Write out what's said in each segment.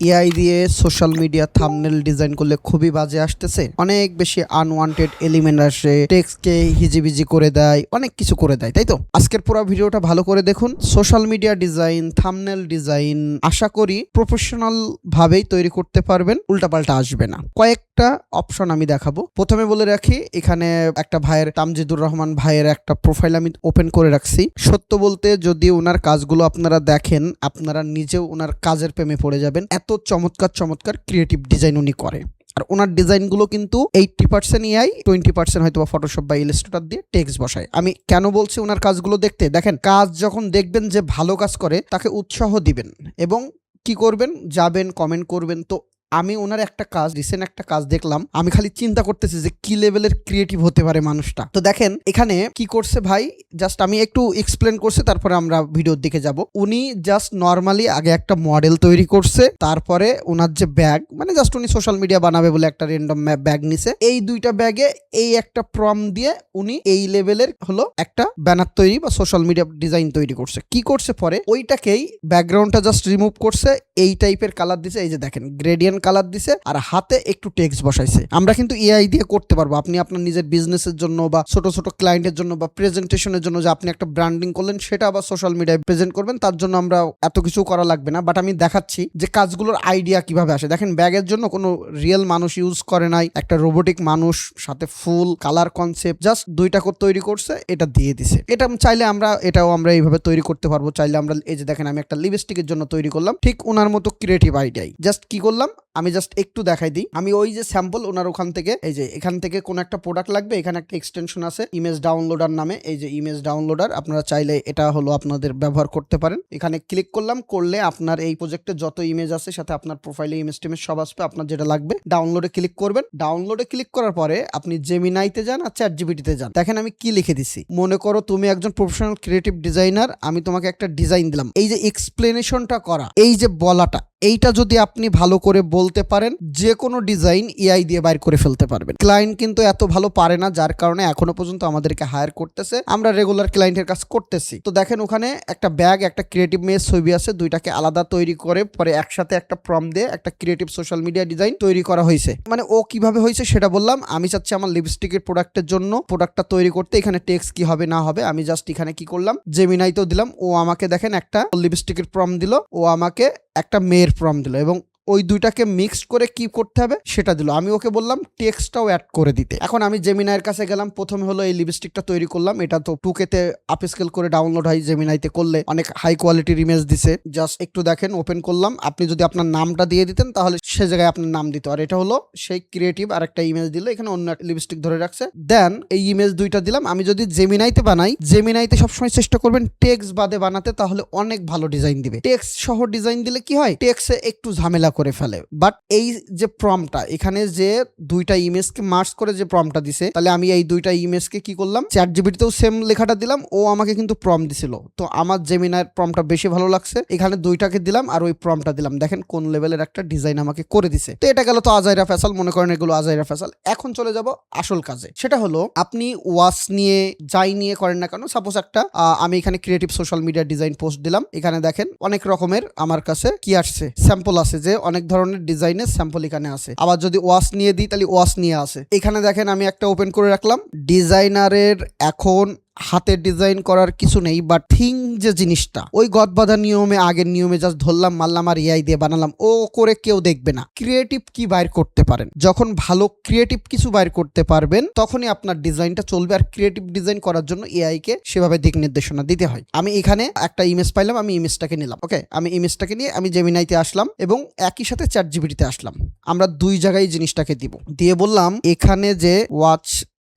AI দিয়ে social media thumbnail design করলে খুবই বাজে আসতেছে, অনেক বেশি আনওয়ান্টেড এলিমেন্ট আসে, টেক্সটকে হিজিবিজি করে দেয়, অনেক কিছু করে দেয়, তাই তো? আজকের পুরো ভিডিওটা ভালো করে দেখুন। Social media design, thumbnail design আশা করি প্রফেশনাল ভাবেই তৈরি করতে পারবেন, উল্টাপাল্টা আসবে না। কয়েকটা অপশন আমি দেখাবো। প্রথমে বলে রাখি, এখানে একটা ভাইয়ের, তামজিদুর রহমান ভাইয়ের একটা প্রোফাইল আমি ওপেন করে রাখছি। সত্য বলতে যদি ওনার কাজগুলো আপনারা দেখেন, আপনারা নিজেও ওনার কাজের প্রেমে পড়ে যাবেন। এত চমৎকার চমৎকার ক্রিয়েটিভ ডিজাইন উনি করে। আর ওনার ডিজাইনগুলো কিন্তু 80% এআই, 20% হয়তো বা ফটোশপ বা ইলাস্ট্রেটর দিয়ে টেক্সট বসায়। আমি কেন বলছি ওনার কাজগুলো দেখতে? দেখেন, কাজ যখন দেখবেন যে ভালো কাজ করে, তাকে উৎসাহ দিবেন এবং কি করবেন, যাবেন কমেন্ট করবেন। তো আমি ওনার একটা কাজ, রিসেন্ট একটা কাজ দেখলাম, আমি খালি চিন্তা করতেছি যে কি লেভেলের ক্রিয়েটিভ হতে পারে মানুষটা। তো দেখেন এখানে কি করছে ভাই, জাস্ট আমি একটু এক্সপ্লেন করছি, তারপরে আমরা ভিডিওর দিকে যাব। উনি জাস্ট নর্মালি আগে একটা মডেল তৈরি করছে, তারপরে ওনার যে ব্যাগ, মানে জাস্ট উনি সোশ্যাল মিডিয়া বানাবে বলে একটা র্যান্ডম ব্যাগ নিছে। এই দুইটা ব্যাগে এই একটা প্রম দিয়ে উনি এই লেভেলের হলো একটা ব্যানার তৈরি বা সোশ্যাল মিডিয়া ডিজাইন তৈরি করছে। কি করছে পরে, ওইটাকেই ব্যাকগ্রাউন্ডটা জাস্ট রিমুভ করছে, এই টাইপের কালার দিছে, এই যে দেখেন গ্রেডিয়েন্ট কালার দিছে, আর হাতে একটু টেক্সট বসাইছে। আমরা কিন্তু এআই দিয়ে করতে পারবো। আপনি আপনার নিজের বিজনেসের জন্য বা ছোট ছোট ক্লায়েন্টের জন্য বা প্রেজেন্টেশনের জন্য, যে আপনি একটা ব্র্যান্ডিং করলেন, সেটা আবার সোশ্যাল মিডিয়ায় প্রেজেন্ট করবেন, তার জন্য আমরা এত কিছু করা লাগবে না। বাট আমি দেখাচ্ছি যে কাজগুলোর আইডিয়া কিভাবে আসে। দেখেন, ব্যাগের জন্য কোনো রিয়েল মানুষ ইউজ করে নাই, একটা রোবোটিক মানুষ, সাথে ফুল কালার কনসেপ্ট, জাস্ট দুইটা করে তৈরি করছে, এটা দিয়ে দিছে। এটা চাইলে এটাও আমরা এইভাবে তৈরি করতে পারবো। চাইলে আমরা, এই যে দেখেন, আমি একটা লিপস্টিকের জন্য তৈরি করলাম, ঠিক ওনার মতো ক্রিয়েটিভ আইডিয়াই। জাস্ট কি করলাম, আমি জাস্ট একটু দেখাই দিই। আমি ওই যে স্যাম্পল ওনার ওখান থেকে, এই যে এখান থেকে কোন একটা প্রোডাক্ট লাগবে, এখানে একটা এক্সটেনশন আছে ইমেজ ডাউনলোডার নামে, এই যে ইমেজ ডাউনলোডার, আপনারা চাইলে এটা হলো আপনাদের ব্যবহার করতে পারেন। এখানে ক্লিক করলাম, করলে আপনার এই প্রজেক্টে যত ইমেজ আছে, সাথে আপনার প্রোফাইলে ইমেজ টিমেজ সব আসবে। আপনার যেটা লাগবে ডাউনলোডে ক্লিক করবেন। ডাউনলোডে ক্লিক করার পরে আপনি জেমিনাইতে যান আর চ্যাটজিপিটিতে যান। দেখেন আমি কি লিখে দিছি। মনে করো তুমি একজন প্রফেশনাল ক্রিয়েটিভ ডিজাইনার, আমি তোমাকে একটা ডিজাইন দিলাম। এই যে এক্সপ্লেনেশনটা করা, এই যে বলাটা, এইটা যদি আপনি ভালো করে বলতে পারেন, যে কোনো ডিজাইন এআই দিয়ে বাইর করে ফেলতে পারবেন। ক্লায়েন্ট কিন্তু এত ভালো পারে না, যার কারণে এখনো পর্যন্ত আমাদেরকে হায়ার করতেছে, আমরা রেগুলার ক্লায়েন্টের কাজ করতেছি। তো দেখেন, ওখানে একটা ব্যাগ, একটা ক্রিয়েটিভ মেজ ছবি আছে, দুইটাকে আলাদা তৈরি করে পরে একসাথে একটা প্রম্পট দিয়ে একটা ক্রিয়েটিভ সোশ্যাল মিডিয়া ডিজাইন তৈরি করা হয়েছে। মানে ও কিভাবে হয়েছে সেটা বললাম। আমি চাচ্ছি আমার লিপস্টিকের প্রোডাক্টের জন্য প্রোডাক্টটা তৈরি করতে, এখানে টেক্সট কি হবে না হবে, আমি জাস্ট এখানে কি করলাম, জেমিনাইতেও দিলাম। ও আমাকে দেখেন একটা লিপস্টিকের প্রম্পট দিল, ও আমাকে একটা মেয়ের প্রম্পট দিল, এবং ওই দুইটাকে মিক্সড করে কি করতে হবে সেটা দিল। আমি ওকে বললাম টেক্সটটাও অ্যাড করে দিতে। এখন আমি জেমিনাইয়ের কাছে গেলাম, প্রথমে হলো এই লিপস্টিকটা তৈরি করলাম। এটা তো 2K-তে আপস্কেল করে ডাউনলোড হয়, জেমিনাইতে করলে অনেক হাই কোয়ালিটির ইমেজ দিছে। জাস্ট একটু দেখেন, ওপেন করলাম। আপনি যদি আপনার নামটা দিয়ে দিতেন, তাহলে সে জায়গায় আপনার নাম দিত। আর এটা হলো সেই ক্রিয়েটিভ আর একটা ইমেজ দিল, এখানে অন্য লিপস্টিক ধরে রাখছে। দেন এই ইমেজ দুইটা দিলাম। আমি যদি জেমিনাইতে বানাই, জেমিনাইতে সবসময় চেষ্টা করবেন টেক্সট বাদে বানাতে, তাহলে অনেক ভালো ডিজাইন দিবে। টেক্সট সহ ডিজাইন দিলে কি হয়, টেক্সটে একটু ঝামেলা করে ফেলে। বাট এই যে প্রম্পটটা, এখানে যে দুইটা ইমেজকে মার্জ করে যে প্রম্পটটা দিছে, তাহলে আমি এই দুইটা ইমেজকে কি করলাম, চ্যাটজিপিটিতেও সেম লেখাটা দিলাম, ও আমাকে কিন্তু প্রম্পট দিছিল। তো আমার জেমিনাইয়ের প্রম্পটটা বেশি ভালো লাগছে, এখানে দুইটাকে দিলাম আর ওই প্রম্পটটা দিলাম। দেখেন কোন লেভেলের একটা ডিজাইন আমাকে করে দিছে। তো এটা গেল তো আজাইরা ফেসাল, মনে করেন এগুলো আজাইরা ফেসাল। এখন চলে যাব আসল কাজে। সেটা হলো, আপনি ওয়াচ নিয়ে যাই নিয়ে করেন না কেন, সাপোজ একটা আমি এখানে creative social media design post দিলাম। এখানে দেখেন অনেক রকমের আমার কাছে কি আসছে, স্যাম্পল আছে, যে অনেক ধরনের ডিজাইনের স্যাম্পল এখানে আছে। আবার যদি ওয়াচ নিয়ে দিই, তাহলে ওয়াচ নিয়ে আসে। এখানে দেখেন আমি একটা ওপেন করে রাখলাম। ডিজাইনারের এখন হাতে ডিজাইন করার কিছু নেই, বাট থিং যে জিনিসটা, ওই গদবাধা নিয়মে, আগের নিয়মে জাস্ট ধরলাম, মারলাম আর এআই দিয়ে বানালাম, ও করে কেউ দেখবে না। ক্রিয়েটিভ কি বাইর করতে পারেন, যখন ভালো ক্রিয়েটিভ কিছু বাইর করতে পারবেন, তখনই আপনার ডিজাইনটা চলবে। আর ক্রিয়েটিভ ডিজাইন করার জন্য এআই কে সেভাবে দিক নির্দেশনা দিতে হয়। আমি এখানে একটা ইমেজ পাইলাম, আমি ইমেজটাকে নিলাম। ওকে, আমি ইমেজটাকে নিয়ে আমি জেমিনাইতে আসলাম এবং একই সাথে চ্যাটজিপিটিতে আসলাম। আমরা দুই জায়গায় জিনিসটাকে দিব, দিয়ে বললাম এখানে যে ওয়াচ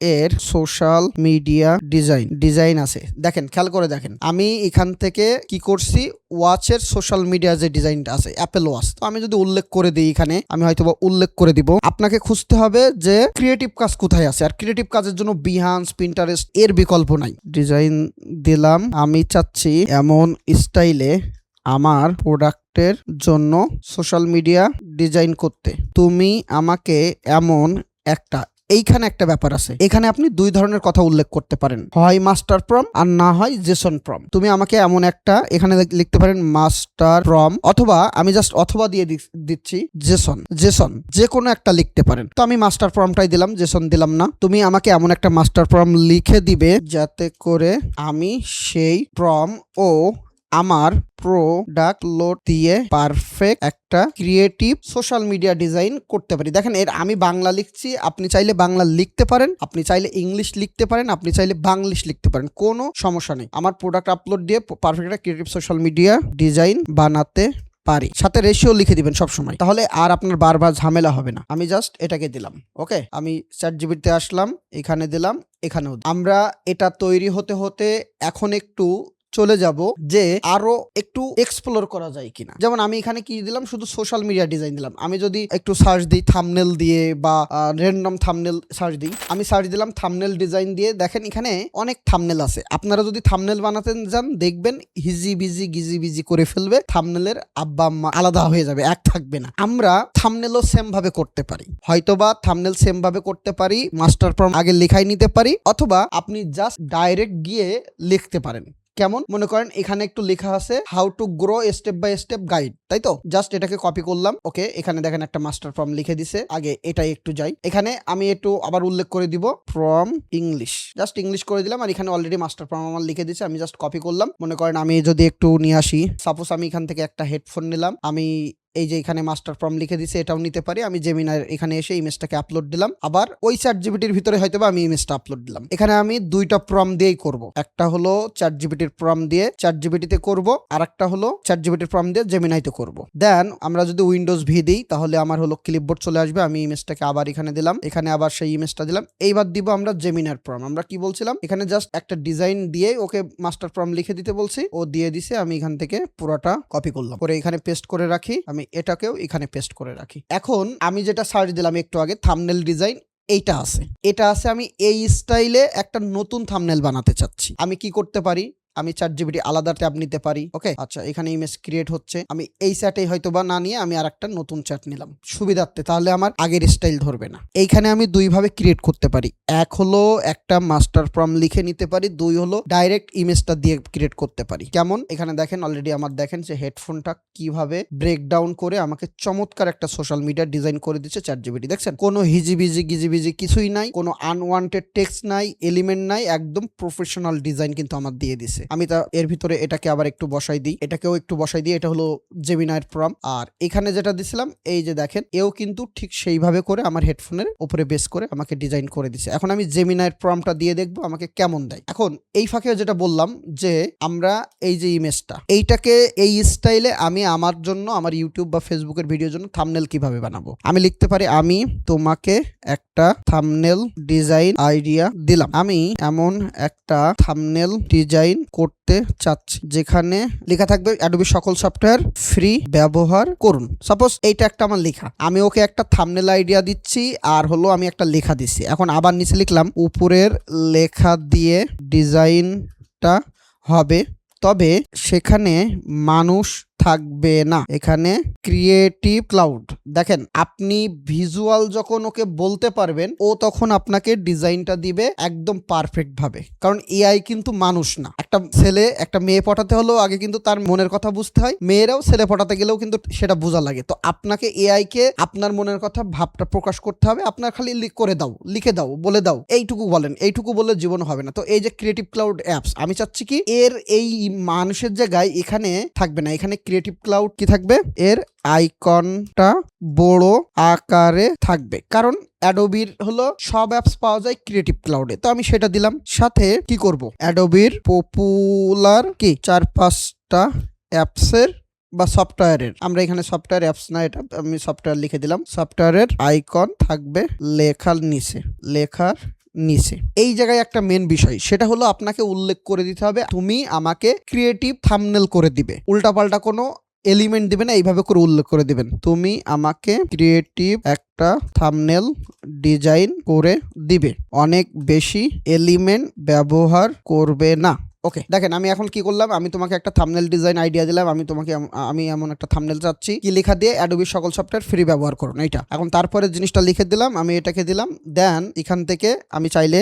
এর সোশ্যাল মিডিয়া ডিজাইন আছে, দেখেন খেয়াল করে দেখেন, আমি এখান থেকে কি করছি, ওয়াচের সোশ্যাল মিডিয়া যে ডিজাইনটা আছে, অ্যাপেল ওয়াচ। তো আমি যদি উল্লেখ করে দিই, এখানে আমি হয়তো উল্লেখ করে দিব। আপনাকে খুঁজতে হবে যে ক্রিয়েটিভ কাজ কোথায় আছে, আর ক্রিয়েটিভ কাজের জন্য বিহান্স, পিন্টারেস্ট এর বিকল্প নাই। ডিজাইন দিলাম, আমি চাচ্ছি এমন স্টাইলে আমার প্রোডাক্টের জন্য সোশ্যাল মিডিয়া ডিজাইন করতে, তুমি আমাকে এমন একটা এইখানে একটা ব্যাপার আছে, এখানে আপনি দুই ধরনের কথা উল্লেখ করতে পারেন, হয় মাস্টার প্রম আর না হয় জেসন প্রম। তুমি আমাকে এমন একটা এখানে লিখতে পারেন মাস্টার প্রম, অথবা আমি জাস্ট অথবা দিয়ে দিচ্ছি জেসন, যে কোনো একটা লিখতে পারেন। তো আমি মাস্টার প্রমটাই দিলাম, জেসন দিলাম না। তুমি আমাকে এমন একটা মাস্টার প্রম লিখে দিবে যাতে করে আমি সেই প্রম ও আমার প্রোডাক্ট লোড দিয়ে পারফেক্ট একটা ক্রিয়েটিভ সোশ্যাল মিডিয়া ডিজাইন করতে পারি। দেখেন, এর আমি বাংলা লিখছি, আপনি চাইলে বাংলা লিখতে পারেন, আপনি চাইলে ইংলিশ লিখতে পারেন, আপনি চাইলে বাংলিশ লিখতে পারেন, কোনো সমস্যা নেই। আমার প্রোডাক্ট আপলোড দিয়ে পারফেক্ট একটা ক্রিয়েটিভ সোশ্যাল মিডিয়া ডিজাইন বানাতে পারি। সাথে রেশিও লিখে দিবেন সব সময়, তাহলে আর আপনার বারবার ঝামেলা হবে না। আমি জাস্ট এটাকে দিলাম, ওকে। আমি চ্যাটজিপিটিতে আসলাম, এখানে দিলাম, এখানেও। আমরা এটা তৈরি হতে হতে এখন একটু চলে যাব যে আরো একটু এক্সপ্লোর করা যায় কিনা। যেমন আমি এখানে কি দিলাম, শুধু সোশ্যাল মিডিয়া ডিজাইন দিলাম। আমি যদি একটু সার্চ দিই থাম্বনেল দিয়ে বা র্যান্ডম থাম্বনেল সার্চ দিই, আমি সার্চ দিলাম থাম্বনেল ডিজাইন দিয়ে, দেখেন এখানে অনেক থাম্বনেল আছে। আপনারা যদি থাম্বনেল বানাতে যান দেখবেন হিজি বিজি করে ফেলবে, থাম্বনেলের আব্বা আম্মা আলাদা হয়ে যাবে, এক থাকবে না। আমরা থাম্বনেলও সেম ভাবে করতে পারি, হয়তোবা থাম্বনেল সেম ভাবে করতে পারি, মাস্টার প্রম্পট আগে লেখাই নিতে পারি, অথবা আপনি জাস্ট ডাইরেক্ট গিয়ে লিখতে পারেন। কেমন মনে করেন, এখানে একটু লেখা আছে how to grow step by step guide, তাই তো? জাস্ট এটাকে কপি করলাম, ওকে। এখানে দেখেন একটা মাস্টার ফর্ম লিখে দিছে। আগে এটাই একটু যাই, এখানে আমি একটু আবার উল্লেখ করে দিব ফ্রম ইংলিশ, জাস্ট ইংলিশ করে দিলাম। আর এখানে অলরেডি মাস্টার ফর্ম আমার লিখে দিছে, আমি জাস্ট কপি করলাম। মনে করেন আমি যদি একটু নিয়ে আসি, সাপোজ আমি এখান থেকে একটা হেডফোন নিলাম, আমি এই যে এখানে মাস্টার ফর্ম লিখে দিছে, এটাও নিতে পারি। আমি জেমিনার এখানে এসে ইমেজটাকে আপলোড দিলাম, আবার ওই চ্যাটজিপিটির ভিতরে হয়তো আমি ইমেজটা আপলোড দিলাম। এখানে আমি দুইটা প্রম দিয়েই করব, একটা হলো চ্যাটজিপিটির প্রম দিয়ে চ্যাটজিপিটিতে করব, আর একটা হলো চ্যাটজিপিটির প্রম দিয়ে জেমিনাইতে করব। দেন আমরা যদি উইন্ডোজ ভি দিই তাহলে আমার হলো ক্লিপবোর্ড চলে আসবে। আমি ইমেজটাকে আবার এখানে দিলাম, এখানে আবার সেই ইমেজটা দিলাম। এইবার দিব আমরা জেমিনার প্রম। আমরা কি বলছিলাম, এখানে জাস্ট একটা ডিজাইন দিয়ে ওকে মাস্টার প্রম লিখে দিতে বলছি, ও দিয়ে দিছে। আমি এখান থেকে পুরোটা কপি করলাম, পরে এখানে পেস্ট করে রাখি। আমি এটাকেও এখানে পেস্ট করে রাখি। এখন আমি যেটা সার্চ দিলাম একটু আগে, থাম্বনেল ডিজাইন, এটা আছে। আমি এই স্টাইলে একটা নতুন থাম্বনেল বানাতে চাচ্ছি। আমি কি করতে পারি, আমি চ্যাটজিপিটি আলাদা ট্যাব নিতে পারি, ওকে। আচ্ছা, এখানে ইমেজ ক্রিয়েট হচ্ছে, আমি এই চ্যাটেই হয়তো বা না নিয়ে আমি আর একটা নতুন চ্যাট নিলাম সুবিধার্থে, তাহলে আমার আগের স্টাইল ধরবে না। এইখানে আমি দুই ভাবে ক্রিয়েট করতে পারি, এক হলো একটা মাস্টার ফর্ম লিখে নিতে পারি, দুই হলো ডাইরেক্ট ইমেজটা দিয়ে ক্রিয়েট করতে পারি। কেমন, এখানে দেখেন অলরেডি আমার দেখেন যে হেডফোনটা কিভাবে ব্রেকডাউন করে আমাকে চমৎকার একটা সোশ্যাল মিডিয়া ডিজাইন করে দিচ্ছে চ্যাটজিপিটি। দেখছেন, কোনো হিজিবিজি গিজিবিজি কিছুই নাই, কোনো আনওয়ান্টেড টেক্সট নাই, এলিমেন্ট নাই, একদম প্রফেশনাল ডিজাইন কিন্তু আমার দিয়ে দিছে। আমি তা এর ভিতরে এটাকে আবার একটু বসাই দিই, এটাকেও একটু বসাই দিই। এটা হলো জেমিনার প্রম। আর এখানে যেটা দিছিলাম, এই যে দেখেন, এও কিন্তু ঠিক সেইভাবে করে আমার হেডফোনের উপরে বেস করে আমাকে ডিজাইন করে দিছে। এখন আমি জেমিনার প্রমটা দিয়ে দেখবো আমাকে কেমন দেয়। এখন এই ফাঁকে যেটা বললাম যে আমরা এই যে ইমেজটা, এইটাকে এই স্টাইলে আমি আমার জন্য, আমার ইউটিউব বা ফেসবুকের ভিডিওর জন্য থাম্বনেল কিভাবে বানাবো, আমি লিখতে পারি আমি তোমাকে একটা থাম্বনেল ডিজাইন আইডিয়া দিলাম। আমি এমন একটা থাম্বনেল ডিজাইন করতে চাচ্ছি যেখানে লেখা থাকবে অ্যাডোবি সকল সফটওয়্যার ফ্রি ব্যবহার করুন। সাপোজ এইটা একটা আমার লেখা, আমি ওকে একটা থাম্বনেল আইডিয়া দিচ্ছি, আর হলো আমি একটা লেখা দিচ্ছি। এখন আবার নিচে লিখলাম উপরের লেখা দিয়ে ডিজাইনটা হবে, তবে সেখানে মানুষ থাকবে না, এখানে ক্রিয়েটিভ ক্লাউড। দেখেন, আপনি ভিজুয়াল যখন ওকে বলতে পারবেন, ও তখন আপনাকে ডিজাইনটা দিবে একদম পারফেক্ট ভাবে। কারণ এআই কিন্তু মানুষ না। একটা ছেলে একটা মেয়ে পটাতে হলেও আগে কিন্তু তার মনের কথা বুঝতে হয়, মেয়েরাও ছেলে পটাতে গেলেও কিন্তু সেটা বোঝা লাগে। তো আপনাকে এআই কে আপনার মনের কথা ভাবটা প্রকাশ করতে হবে। আপনার খালি লিখে দাও, বলে দাও, এইটুকু বলেন, এইটুকু বললে জীবন হবে না। তো এই যে ক্রিয়েটিভ ক্লাউড অ্যাপস, আমি চাচ্ছি কি এর এই মানুষের জায়গায় এখানে থাকবে না, এখানে ক্রিয়েটিভ ক্লাউড কি থাকবে, এর আইকনটা বড় আকারে থাকবে। কারণ অ্যাডোবির হলো সব অ্যাপস পাওয়া যায় ক্রিয়েটিভ ক্লাউডে, তো আমি সেটা দিলাম। সাথে কি করব, অ্যাডোবির পপুলার কি 4-5টা অ্যাপসের বা সফটওয়্যারের, আমরা এখানে সফটওয়্যার অ্যাপস না, এটা আমি সফটওয়্যার লিখে দিলাম। সফটওয়্যারের আইকন থাকবে লেখার নিচে। এই জায়গায় একটা মেন বিষয়, সেটা হলো আপনাকে উল্লেখ করে দিতে হবে তুমি আমাকে ক্রিয়েটিভ থাম্বনেল করে দিবে, উল্টাপাল্টা কোনো এলিমেন্ট দিবে না, এইভাবে করে উল্লেখ করে দিবেন তুমি আমাকে ক্রিয়েটিভ একটা থাম্বনেল ডিজাইন করে দিবে, অনেক বেশি এলিমেন্ট ব্যবহার করবে না, ওকে, দেখেন আমি এখন কি করলাম, আমি তোমাকে একটা থাম্বনেল ডিজাইন আইডিয়া দিলাম, আমি এমন একটা থাম্বনেল চাচ্ছি, কি লেখা দিয়ে অ্যাডোবি সকল সফটওয়্যার ফ্রি ব্যবহার করুন এইটা। এখন তারপরে জিনিসটা লিখে দিলাম, আমি এটাকে দিলাম, দেন এখান থেকে আমি চাইলে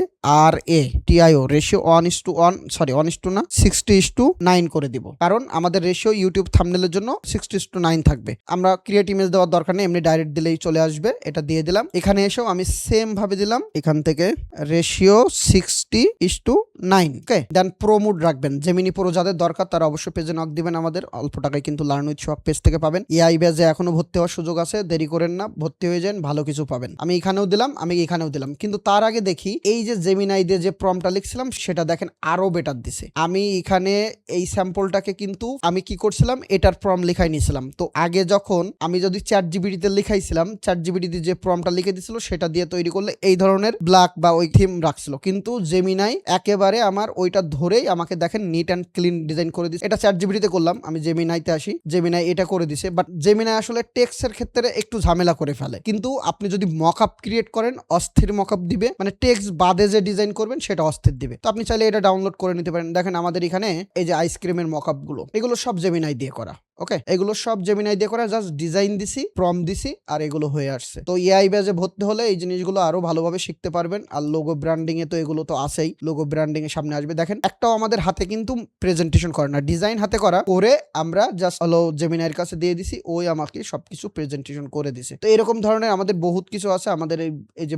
RATIO রেশিও 1:1 না 60:9 করে দিব, কারণ আমাদের রেশিও ইউটিউব থাম্বনেলের জন্য 60:9 থাকবে। আমরা ক্রিয়েট ইমেজ দেওয়ার দরকার নেই, এমনি ডাইরেক্ট দিলেই চলে আসবে। এটা দিয়ে দিলাম, এখানে এসেও আমি সেম ভাবে দিলাম, এখান থেকে রেশিও 60:9। ওকে, দেন প্রো মুড রাখবেন। জেমিনি প্রো যাদের দরকার তারা অবশ্যই পেজে নক দিবেন, আমাদের অল্প টাকায় কিন্তু লার্ন উইথ শখ পেজ থেকে পাবেন। এআই বেজে এখনো ভর্তি হওয়ার সুযোগ আছে, দেরি করেন না, ভর্তি হয়ে যান, ভালো কিছু পাবেন। আমি এখানেও দিলাম, আমি এখানেও দিলাম, কিন্তু তার আগে দেখি এই যে জেমিনাই দিয়ে যে প্রম্পটটা লিখছিলাম সেটা দেখেন আরো বেটার দিছে। আমি এখানে এই স্যাম্পলটাকে কিন্তু আমি কি করছিলাম, এটার প্রম্পট লিখাই নিয়েছিলাম। তো আগে যখন আমি যদি চ্যাটজিপিটিতে লিখাইছিলাম, চ্যাটজিপিটিতে যে প্রম্পটটা লিখে দিছিল সেটা দিয়ে তৈরি করলে এই ধরনের ব্ল্যাক বা ওই থিম রাখছিল, কিন্তু জেমিনাই একেবারে আমার ওইটা ধরেই আমাকে দেখেন নিট অ্যান্ড ক্লিন ডিজাইন করে দিচ্ছে। এটা চ্যাটজিপিটিতে করলাম, আমি জেমিনাইতে আসি, জেমিনাই এটা করে দিছে। বাট জেমিনাই আসলে টেক্সটের ক্ষেত্রে একটু ঝামেলা করে ফেলে, কিন্তু আপনি যদি মকআপ ক্রিয়েট করেন অস্থির মকআপ দিবে, মানে টেক্সট বাদে যে ডিজাইন করবেন সেটা অস্থির দিবে। তো আপনি চাইলে এটা ডাউনলোড করে নিতে পারেন। দেখেন আমাদের এখানে এই যে আইসক্রিমের মকআপ গুলো, এগুলো সব জেমিনাই দিয়ে করা। ওকে, এগুলো সব জেমিনাই দিয়ে করা, জাস্ট ডিজাইন দিছি, প্রম্পট দিছি, আর এগুলো হয়ে আসছে। তো এআই বেজে ভর্তি হলে এই জিনিসগুলো আরো ভালোভাবে শিখতে পারবেন। আর লোগো ব্র্যান্ডিং এ তো এগুলো তো আছেই, লোগো ব্র্যান্ডিং এর সামনে আসবে। দেখেন একটাও আমাদের হাতে কিন্তু প্রেজেন্টেশন করে না, ডিজাইন হাতে করা করে আমরা জাস্ট হলো জেমিনাইয়ের কাছে দিয়ে দিছি, ওই আমাকে সবকিছু প্রেজেন্টেশন করে দিছে। তো এরকম ধরনের আমাদের বহুত কিছু আছে। আমাদের এই যে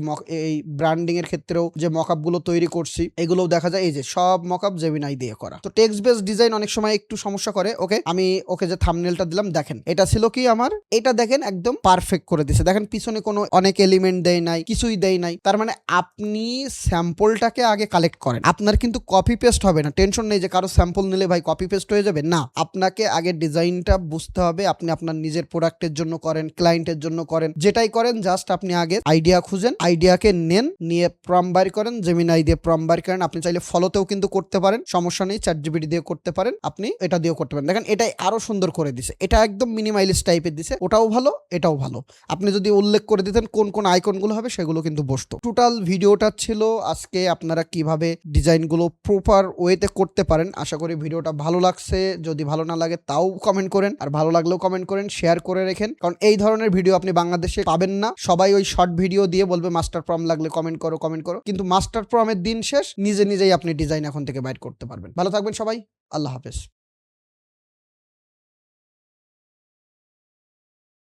এই ব্র্যান্ডিং এর ক্ষেত্রেও যে মকআপ গুলো তৈরি করছি, এগুলোও দেখা যায় এই যে সব মকআপ জেমিনাই দিয়ে করা। তো টেক্সট বেসড ডিজাইন অনেক সময় একটু সমস্যা করে। ওকে, আমি ওকে যে থাম্বনেলটা দিলাম, দেখেন এটা ছিল কি আমার, এটা দেখেন একদম পারফেক্ট করে দিছে। দেখেন পিছনে কোনো অনেক এলিমেন্ট দেয় নাই, কিছুই দেয় নাই। তার মানে আপনি স্যাম্পলটাকে আগে কালেক্ট করেন, আপনার কিন্তু কপি পেস্ট হবে না। টেনশন নেই যে কারো স্যাম্পল নিলে ভাই কপি পেস্ট হয়ে যাবে, না, আপনাকে আগে ডিজাইনটা বুঝতে হবে। আপনি আপনার নিজের প্রোডাক্টের জন্য করেন, ক্লায়েন্টের জন্য করেন, যেটাই করেন জাস্ট আপনি আগে আইডিয়া খুঁজেন, আইডিয়াকে নেন, নিয়ে প্রম্পট বাইর করেন, জেমিনাই দিয়ে প্রম্পট বাইর করেন। আপনি চাইলে ফলোতেও কিন্তু করতে পারেন, সমস্যা নেই, চ্যাটজিপিটি দিয়ে করতে পারেন, আপনি এটা দিয়েও করতে পারেন। দেখেন এটাই আরো সুন্দর করে দিছে, এটা একদম মিনিমালিস্ট টাইপের দিছে, ওটাও ভালো এটাও ভালো। আপনি যদি উল্লেখ করে দিতেন কোন কোন আইকনগুলো হবে সেগুলো কিন্তু বসতো। টোটাল ভিডিওটা ছিল আজকে আপনারা কিভাবে ডিজাইনগুলো প্রপার ওয়েতে করতে পারেন। আশা করি ভিডিওটা ভালো লাগছে, যদি ভালো না লাগে তাও কমেন্ট করেন, আর ভালো লাগলেও কমেন্ট করেন, শেয়ার করে রেখেন, কারণ এই ধরনের ভিডিও আপনি বাংলাদেশে পাবেন না। সবাই ওই শর্ট ভিডিও দিয়ে বলবে মাস্টার প্রম লাগলে কমেন্ট করো, কিন্তু মাস্টার প্রমের দিন শেষ, নিজে নিজেই আপনি ডিজাইন এখন থেকে বাইর করতে পারবেন। ভালো থাকবেন সবাই, আল্লাহ হাফেজ।